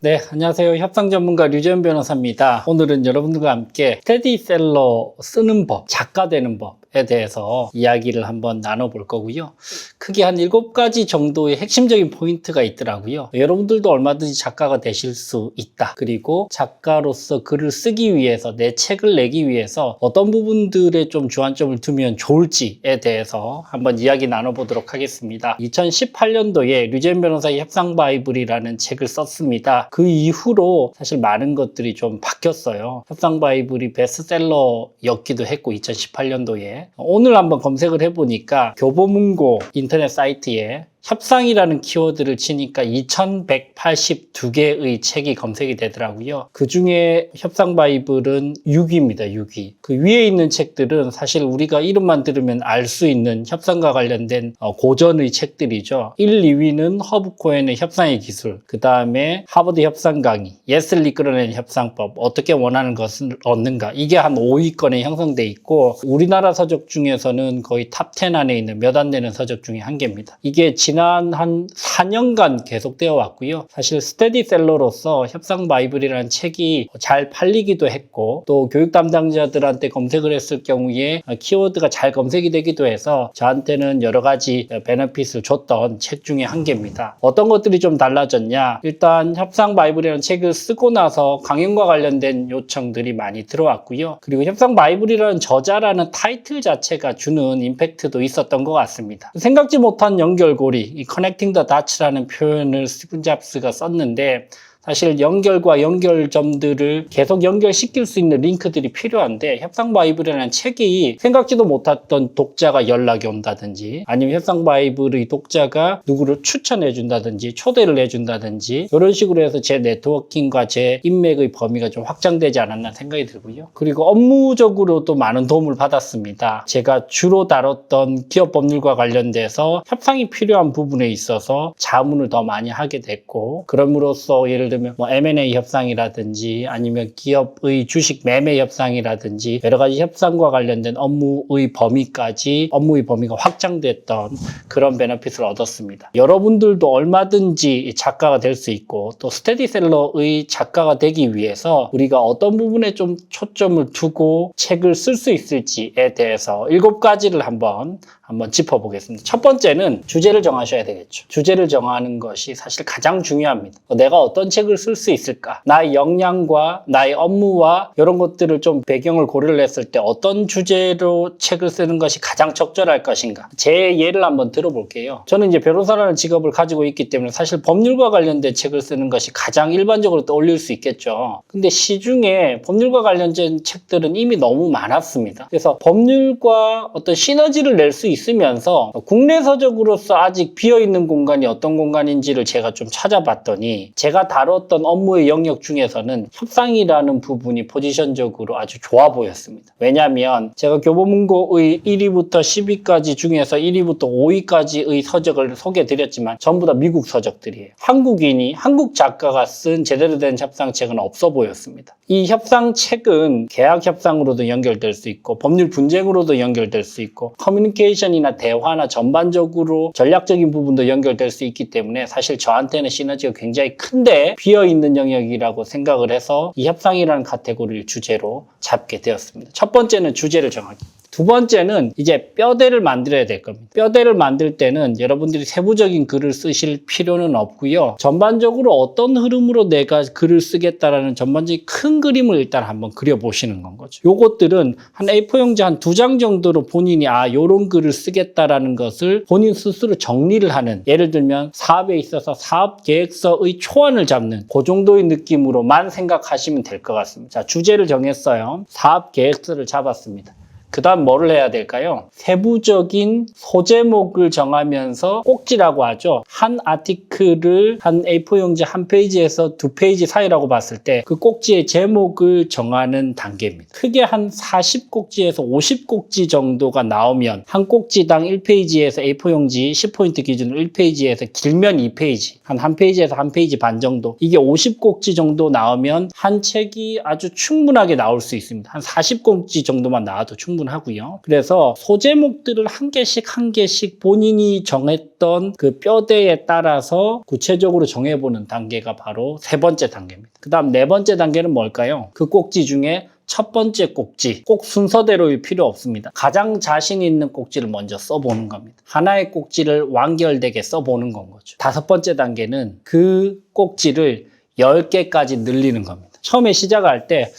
네, 안녕하세요. 협상 전문가 류재현 변호사입니다. 오늘은 여러분들과 함께 스테디셀러 쓰는 법, 작가 되는 법에 대해서 이야기를 한번 나눠볼 거고요. 크게 한 7가지 정도의 핵심적인 포인트가 있더라고요. 여러분들도 얼마든지 작가가 되실 수 있다. 그리고 작가로서 글을 쓰기 위해서, 내 책을 내기 위해서 어떤 부분들에 좀 주안점을 두면 좋을지에 대해서 한번 이야기 나눠보도록 하겠습니다. 2018년도에 류재현 변호사의 협상 바이블이라는 책을 썼습니다. 그 이후로 사실 많은 것들이 좀 바뀌었어요. 협상 바이블이 베스트셀러였기도 했고 2018년도에 오늘 한번 검색을 해보니까 교보문고 인터넷 사이트에 협상이라는 키워드를 치니까 2182개의 책이 검색이 되더라고요. 그 중에 협상 바이블은 6위입니다. 6위. 그 위에 있는 책들은 사실 우리가 이름만 들으면 알 수 있는 협상과 관련된 고전의 책들이죠. 1, 2위는 허브 코엔의 협상의 기술, 그 다음에 하버드 협상 강의, 예슬리 끌어낸 협상법, 어떻게 원하는 것을 얻는가, 이게 한 5위권에 형성돼 있고 우리나라 서적 중에서는 거의 탑 10 안에 있는 몇 안 되는 서적 중에 한 개입니다. 이게 지난 한 4년간 계속되어 왔고요. 사실 스테디셀러로서 협상 바이블이라는 책이 잘 팔리기도 했고 또 교육 담당자들한테 검색을 했을 경우에 키워드가 잘 검색이 되기도 해서 저한테는 여러 가지 베네핏을 줬던 책 중에 한 개입니다. 어떤 것들이 좀 달라졌냐? 일단 협상 바이블이라는 책을 쓰고 나서 강연과 관련된 요청들이 많이 들어왔고요. 그리고 협상 바이블이라는 저자라는 타이틀 자체가 주는 임팩트도 있었던 것 같습니다. 생각지 못한 연결고리, 이 커넥팅 더 다츠라는 표현을 스티븐 잡스가 썼는데 사실 연결과 연결점들을 계속 연결시킬 수 있는 링크들이 필요한데 협상 바이블이라는 책이 생각지도 못했던 독자가 연락이 온다든지 아니면 협상 바이블의 독자가 누구를 추천해 준다든지 초대를 해준다든지 이런 식으로 해서 제 네트워킹과 제 인맥의 범위가 좀 확장되지 않았나 생각이 들고요. 그리고 업무적으로도 많은 도움을 받았습니다. 제가 주로 다뤘던 기업 법률과 관련돼서 협상이 필요한 부분에 있어서 자문을 더 많이 하게 됐고 그럼으로써 예를 들면 M&A 협상이라든지 아니면 기업의 주식 매매 협상이라든지 여러 가지 협상과 관련된 업무의 범위까지 업무의 범위가 확장됐던 그런 베네핏을 얻었습니다. 여러분들도 얼마든지 작가가 될 수 있고 또 스테디셀러의 작가가 되기 위해서 우리가 어떤 부분에 좀 초점을 두고 책을 쓸 수 있을지에 대해서 7가지를 한번 짚어보겠습니다. 첫 번째는 주제를 정하셔야 되겠죠. 주제를 정하는 것이 사실 가장 중요합니다. 내가 어떤 책을 쓸 수 있을까? 나의 역량과 나의 업무와 이런 것들을 좀 배경을 고려를 했을 때 어떤 주제로 책을 쓰는 것이 가장 적절할 것인가? 제 예를 한번 들어볼게요. 저는 이제 변호사라는 직업을 가지고 있기 때문에 사실 법률과 관련된 책을 쓰는 것이 가장 일반적으로 떠올릴 수 있겠죠. 근데 시중에 법률과 관련된 책들은 이미 너무 많았습니다. 그래서 법률과 어떤 시너지를 낼 수 있으면서 국내 서적으로서 아직 비어있는 공간이 어떤 공간인지를 제가 좀 찾아봤더니 제가 다뤘던 업무의 영역 중에서는 협상이라는 부분이 포지션적으로 아주 좋아 보였습니다. 왜냐하면 제가 교보문고의 1위부터 10위까지 중에서 1위부터 5위까지의 서적을 소개해드렸지만 전부 다 미국 서적들이에요. 한국 작가가 쓴 제대로 된 협상책은 없어 보였습니다. 이 협상책은 계약 협상으로도 연결될 수 있고 법률 분쟁으로도 연결될 수 있고 커뮤니케이션이나 대화나 전반적으로 전략적인 부분도 연결될 수 있기 때문에 사실 저한테는 시너지가 굉장히 큰데 비어있는 영역이라고 생각을 해서 이 협상이라는 카테고리를 주제로 잡게 되었습니다. 첫 번째는 주제를 정하기. 두 번째는 이제 뼈대를 만들어야 될 겁니다. 뼈대를 만들 때는 여러분들이 세부적인 글을 쓰실 필요는 없고요. 전반적으로 어떤 흐름으로 내가 글을 쓰겠다라는 전반적인 큰 그림을 일단 한번 그려보시는 건 거죠. 요것들은 한 A4 용지 한 2장 정도로 본인이 요런 글을 쓰겠다라는 것을 본인 스스로 정리를 하는, 예를 들면 사업에 있어서 사업 계획서의 초안을 잡는 그 정도의 느낌으로만 생각하시면 될 것 같습니다. 자, 주제를 정했어요. 사업 계획서를 잡았습니다. 그 다음 뭐를 해야 될까요? 세부적인 소제목을 정하면서 꼭지라고 하죠. 한 아티클을 한 A4 용지 한 페이지에서 2페이지 사이라고 봤을 때 그 꼭지의 제목을 정하는 단계입니다. 크게 한 40꼭지에서 50꼭지 정도가 나오면 한 꼭지당 1페이지에서 A4 용지 10포인트 기준으로 1페이지에서 길면 2페이지, 한 페이지에서 한 페이지 반 정도, 이게 50꼭지 정도 나오면 한 책이 아주 충분하게 나올 수 있습니다. 한 40꼭지 정도만 나와도 충분합니다. 충분하고요. 그래서 소제목들을 한 개씩 본인이 정했던 그 뼈대에 따라서 구체적으로 정해보는 단계가 바로 세 번째 단계입니다. 그 다음 네 번째 단계는 뭘까요? 그 꼭지 중에 첫 번째 꼭지, 꼭 순서대로일 필요 없습니다. 가장 자신 있는 꼭지를 먼저 써보는 겁니다. 하나의 꼭지를 완결되게 써보는 건 거죠. 다섯 번째 단계는 그 꼭지를 10개까지 늘리는 겁니다. 처음에 시작할 때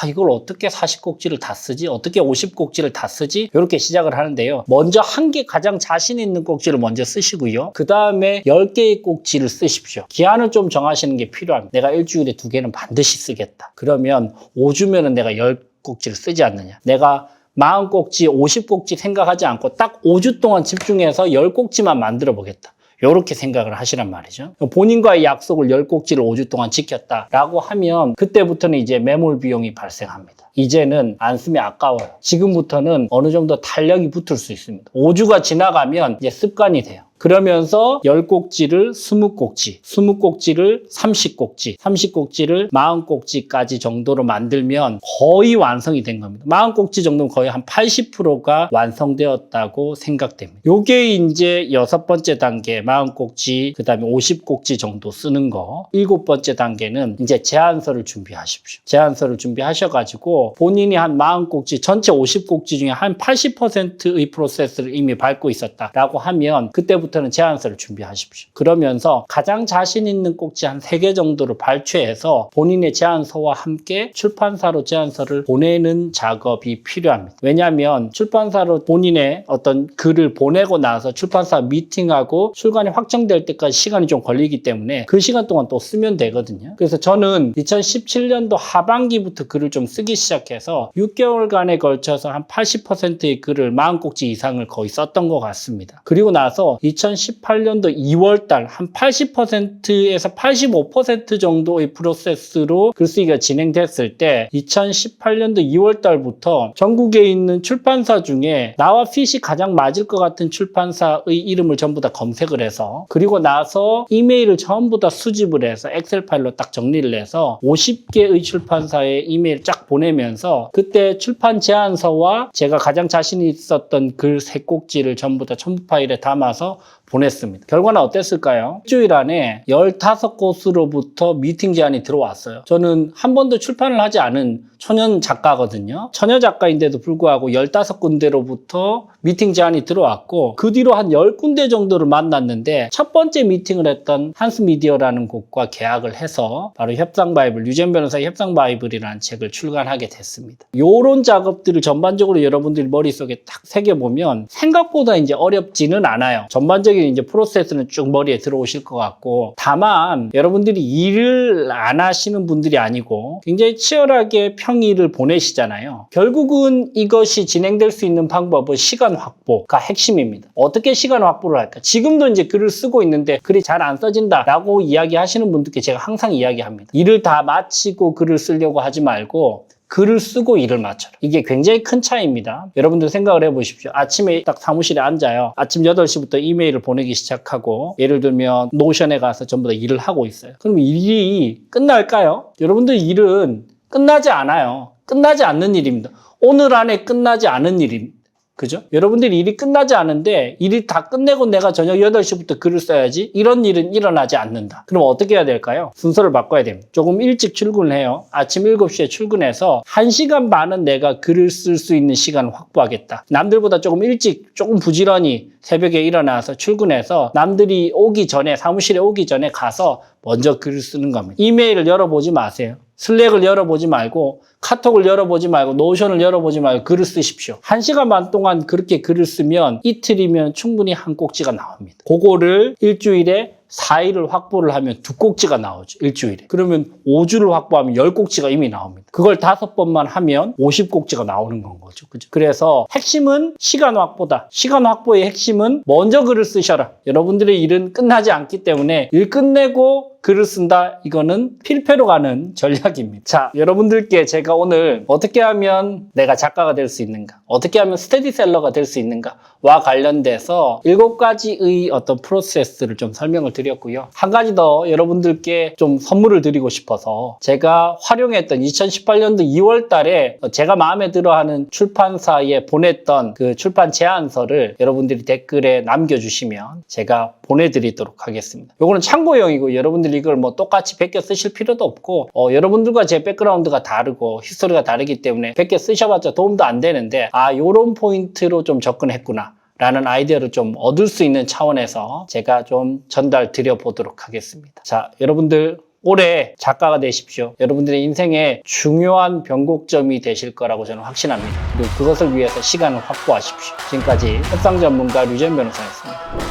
이걸 어떻게 40꼭지를 다 쓰지? 어떻게 50꼭지를 다 쓰지? 이렇게 시작을 하는데요. 먼저 한 개 가장 자신 있는 꼭지를 먼저 쓰시고요. 그 다음에 10개의 꼭지를 쓰십시오. 기한을 좀 정하시는 게 필요합니다. 내가 일주일에 2개는 반드시 쓰겠다. 그러면 5주면은 내가 10꼭지를 쓰지 않느냐. 내가 40꼭지, 50꼭지 생각하지 않고 딱 5주 동안 집중해서 10꼭지만 만들어 보겠다. 이렇게 생각을 하시란 말이죠. 본인과의 약속을 10꼭지를 5주 동안 지켰다라고 하면 그때부터는 이제 매몰 비용이 발생합니다. 이제는 안 쓰면 아까워요. 지금부터는 어느 정도 탄력이 붙을 수 있습니다. 5주가 지나가면 이제 습관이 돼요. 그러면서 10꼭지를 20꼭지, 20꼭지를 30꼭지, 30꼭지를 40꼭지까지 정도로 만들면 거의 완성이 된 겁니다. 40꼭지 정도면 거의 한 80%가 완성되었다고 생각됩니다. 요게 이제 6번째 단계 40꼭지, 그 다음에 50꼭지 정도 쓰는 거. 7번째 단계는 이제 제안서를 준비하십시오. 제안서를 준비하셔가지고 본인이 한 40꼭지, 전체 50꼭지 중에 한 80%의 프로세스를 이미 밟고 있었다라고 하면 그때부터는 제안서를 준비하십시오. 그러면서 가장 자신 있는 꼭지 한 3개 정도를 발췌해서 본인의 제안서와 함께 출판사로 제안서를 보내는 작업이 필요합니다. 왜냐하면 출판사로 본인의 어떤 글을 보내고 나서 출판사 미팅하고 출간이 확정될 때까지 시간이 좀 걸리기 때문에 그 시간 동안 또 쓰면 되거든요. 그래서 저는 2017년도 하반기부터 글을 좀 쓰기 시작해서 6개월간에 걸쳐서 한 80%의 글을 40꼭지 이상을 거의 썼던 것 같습니다. 그리고 나서 2018년도 2월달 한 80%에서 85% 정도의 프로세스로 글쓰기가 진행됐을 때 2018년도 2월달부터 전국에 있는 출판사 중에 나와 핏이 가장 맞을 것 같은 출판사의 이름을 전부 다 검색을 해서 그리고 나서 이메일을 전부 다 수집을 해서 엑셀 파일로 딱 정리를 해서 50개의 출판사에 이메일 쫙 보내면서 그때 출판 제안서와 제가 가장 자신 있었던 글 3꼭지를 전부 다 첨부 파일에 담아서 보냈습니다. 결과는 어땠을까요? 일주일 안에 15곳으로부터 미팅 제안이 들어왔어요. 저는 한 번도 출판을 하지 않은 초년 작가거든요. 처녀 작가인데도 불구하고 15군데로부터 미팅 제안이 들어왔고 그 뒤로 한 10군데 정도를 만났는데 첫 번째 미팅을 했던 한스미디어라는 곳과 계약을 해서 바로 협상바이블, 유재현 변호사의 협상바이블이라는 책을 출간하게 됐습니다. 요런 작업들을 전반적으로 여러분들이 머릿속에 딱 새겨보면 생각보다 이제 어렵지는 않아요. 전반적인 이제 프로세스는 쭉 머리에 들어오실 것 같고 다만 여러분들이 일을 안 하시는 분들이 아니고 굉장히 치열하게 평일을 보내시잖아요. 결국은 이것이 진행될 수 있는 방법은 시간 확보가 핵심입니다. 어떻게 시간 확보를 할까? 지금도 이제 글을 쓰고 있는데 글이 잘 안 써진다라고 이야기하시는 분들께 제가 항상 이야기합니다. 일을 다 마치고 글을 쓰려고 하지 말고 글을 쓰고 일을 마쳐라. 이게 굉장히 큰 차이입니다. 여러분들 생각을 해보십시오. 아침에 딱 사무실에 앉아요. 아침 8시부터 이메일을 보내기 시작하고 예를 들면 노션에 가서 전부 다 일을 하고 있어요. 그럼 일이 끝날까요? 여러분들 일은 끝나지 않아요. 끝나지 않는 일입니다. 오늘 안에 끝나지 않은 일입니다. 그죠? 여러분들 일이 끝나지 않은데 일이 다 끝내고 내가 저녁 8시부터 글을 써야지 이런 일은 일어나지 않는다. 그럼 어떻게 해야 될까요? 순서를 바꿔야 됩니다. 조금 일찍 출근을 해요. 아침 7시에 출근해서 1시간 반은 내가 글을 쓸 수 있는 시간을 확보하겠다. 남들보다 조금 일찍 조금 부지런히 새벽에 일어나서 출근해서 남들이 오기 전에 사무실에 오기 전에 가서 먼저 글을 쓰는 겁니다. 이메일을 열어보지 마세요. 슬랙을 열어보지 말고 카톡을 열어보지 말고 노션을 열어보지 말고 글을 쓰십시오. 1시간 반 동안 그렇게 글을 쓰면 이틀이면 충분히 한 꼭지가 나옵니다. 그거를 일주일에 4일을 확보를 하면 2꼭지가 나오죠. 일주일에. 그러면 5주를 확보하면 10꼭지가 이미 나옵니다. 그걸 5번만 하면 50꼭지가 나오는 건 거죠. 그죠? 그래서 핵심은 시간 확보다. 시간 확보의 핵심은 먼저 글을 쓰셔라. 여러분들의 일은 끝나지 않기 때문에 일 끝내고 글을 쓴다. 이거는 필패로 가는 전략입니다. 자, 여러분들께 제가 오늘 어떻게 하면 내가 작가가 될 수 있는가, 어떻게 하면 스테디셀러가 될 수 있는가와 관련돼서 7가지의 어떤 프로세스를 좀 설명을 드렸고요. 한 가지 더 여러분들께 좀 선물을 드리고 싶어서 제가 활용했던 2018년도 2월 달에 제가 마음에 들어하는 출판사에 보냈던 그 출판 제안서를 여러분들이 댓글에 남겨주시면 제가 보내드리도록 하겠습니다. 요거는 참고용이고 여러분들이 이걸 뭐 똑같이 베껴 쓰실 필요도 없고 여러분들과 제 백그라운드가 다르고 히스토리가 다르기 때문에 베껴 쓰셔봤자 도움도 안 되는데 요런 포인트로 좀 접근했구나 라는 아이디어를 좀 얻을 수 있는 차원에서 제가 좀 전달 드려 보도록 하겠습니다. 자, 여러분들 올해 작가가 되십시오. 여러분들의 인생에 중요한 변곡점이 되실 거라고 저는 확신합니다. 그리고 그것을 위해서 시간을 확보하십시오. 지금까지 협상 전문가 류재현 변호사였습니다.